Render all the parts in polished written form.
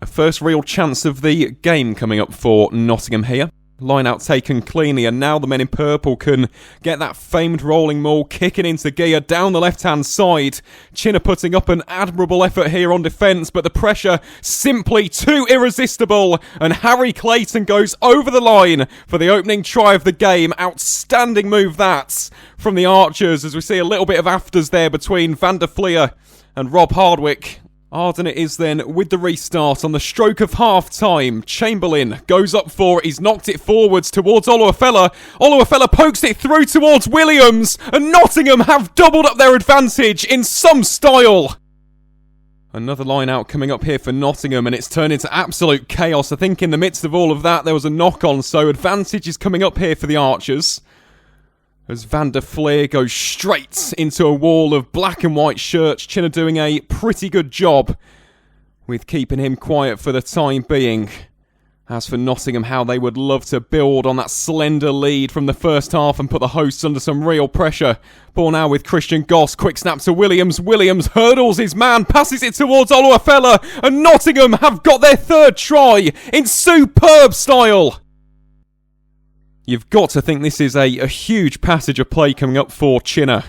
A first real chance of the game coming up for Nottingham here. Line out taken cleanly, and now the men in purple can get that famed rolling maul kicking into gear down the left-hand side. Chinnor putting up an admirable effort here on defence, but the pressure simply too irresistible, and Harry Clayton goes over the line for the opening try of the game. Outstanding move that from the Archers, as we see a little bit of afters there between Van der Fleer and Rob Hardwick. Arden it is then with the restart on the stroke of half-time. Chamberlain goes up for it. He's knocked it forwards towards Oluwafella. Oluwafella pokes it through towards Williams. And Nottingham have doubled up their advantage in some style. Another line out coming up here for Nottingham, and it's turned into absolute chaos. I think in the midst of all of that, there was a knock-on. So advantage is coming up here for the Archers, as Van der Fleer goes straight into a wall of black and white shirts. Chinnor doing a pretty good job with keeping him quiet for the time being. As for Nottingham, how they would love to build on that slender lead from the first half and put the hosts under some real pressure. Ball now with Christian Goss. Quick snap to Williams. Williams hurdles his man, passes it towards Oluwafella, and Nottingham have got their third try in superb style. You've got to think this is a huge passage of play coming up for Chinnor.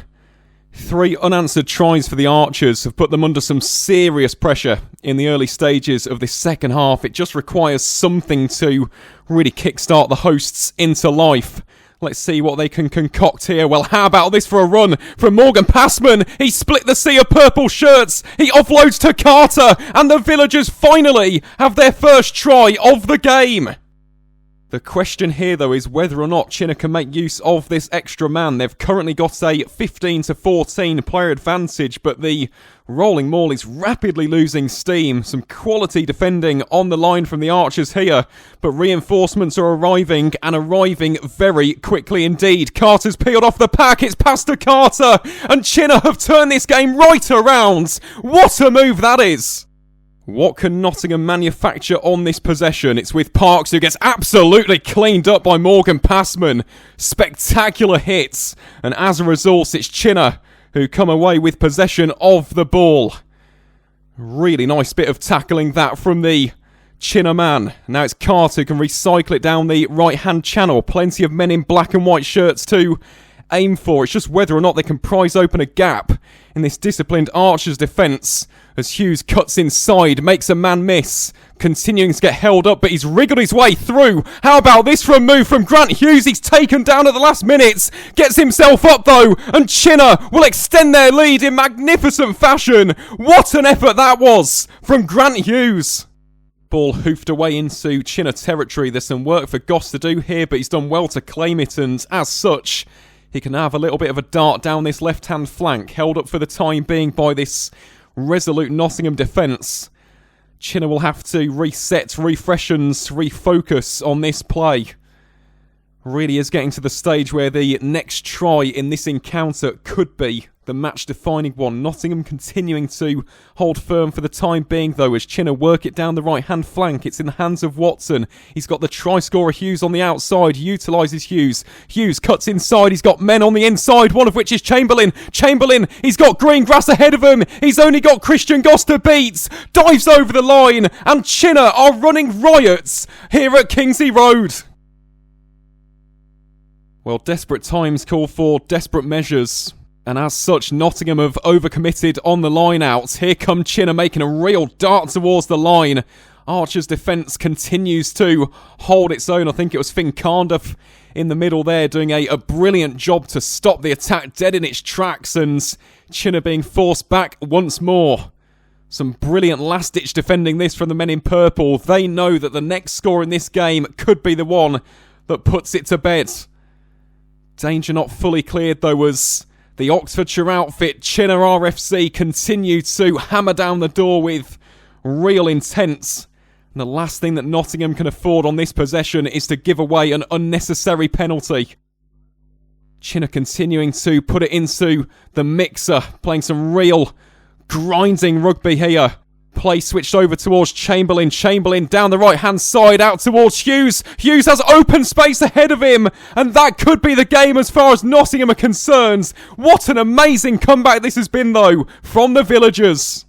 3 unanswered tries for the Archers have put them under some serious pressure in the early stages of this second half. It just requires something to really kickstart the hosts into life. Let's see what they can concoct here. Well, how about this for a run from Morgan Passman? He split the sea of purple shirts. He offloads to Carter, and the Villagers finally have their first try of the game. The question here, though, is whether or not Chinnor can make use of this extra man. They've currently got a 15-14 player advantage, but the rolling maul is rapidly losing steam. Some quality defending on the line from the Archers here, but reinforcements are arriving, and arriving very quickly indeed. Carter's peeled off the pack. It's past to Carter, and Chinnor have turned this game right around. What a move that is! What can Nottingham manufacture on this possession? It's with Parks, who gets absolutely cleaned up by Morgan Passman. Spectacular hits. And as a result, it's Chinnor who come away with possession of the ball. Really nice bit of tackling that from the Chinnor man. Now it's Carter who can recycle it down the right-hand channel. Plenty of men in black and white shirts to aim for. It's just whether or not they can prise open a gap in this disciplined Archers defence, as Hughes cuts inside, makes a man miss, continuing to get held up, but he's wriggled his way through. How about this for a move from Grant Hughes? He's taken down at the last minute, gets himself up though, and Chinnor will extend their lead in magnificent fashion. What an effort that was from Grant Hughes. Ball hoofed away into Chinnor territory. There's some work for Goss to do here, but he's done well to claim it, and as such, he can have a little bit of a dart down this left-hand flank, held up for the time being by this resolute Nottingham defence. Chinnor will have to reset, refreshes, refocus on this play. Really is getting to the stage where the next try in this encounter could be the match-defining one. Nottingham continuing to hold firm for the time being, though, as Chinnor work it down the right-hand flank. It's in the hands of Watson. He's got the try-scorer Hughes on the outside, utilises Hughes. Hughes cuts inside. He's got men on the inside, one of which is Chamberlain. Chamberlain, he's got green grass ahead of him. He's only got Christian Goss to beat. Dives over the line, and Chinnor are running riots here at Kingsey Road. Well, desperate times call for desperate measures. And as such, Nottingham have overcommitted on the line out. Here come Chinnor making a real dart towards the line. Archer's defence continues to hold its own. I think it was Finn Carnduff in the middle there doing a brilliant job to stop the attack dead in its tracks, and Chinnor being forced back once more. Some brilliant last-ditch defending this from the men in purple. They know that the next score in this game could be the one that puts it to bed. Danger not fully cleared, though, as the Oxfordshire outfit, Chinnor RFC, continue to hammer down the door with real intent. And the last thing that Nottingham can afford on this possession is to give away an unnecessary penalty. Chinnor continuing to put it into the mixer, playing some real grinding rugby here. Play switched over towards Chamberlain. Chamberlain down the right-hand side, out towards Hughes. Hughes has open space ahead of him, and that could be the game as far as Nottingham are concerned. What an amazing comeback this has been, though, from the Villagers.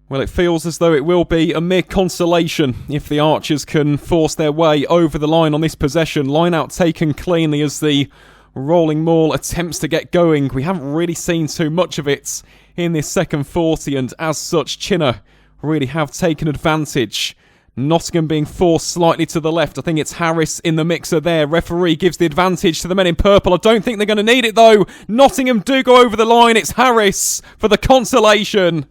Well, it feels as though it will be a mere consolation if the Archers can force their way over the line on this possession. Line out taken cleanly as the rolling maul attempts to get going. We haven't really seen too much of it in this second 40, and as such, Chinnor really have taken advantage. Nottingham being forced slightly to the left. I think it's Harris in the mixer there. Referee gives the advantage to the men in purple. I don't think they're going to need it though. Nottingham do go over the line. It's Harris for the consolation.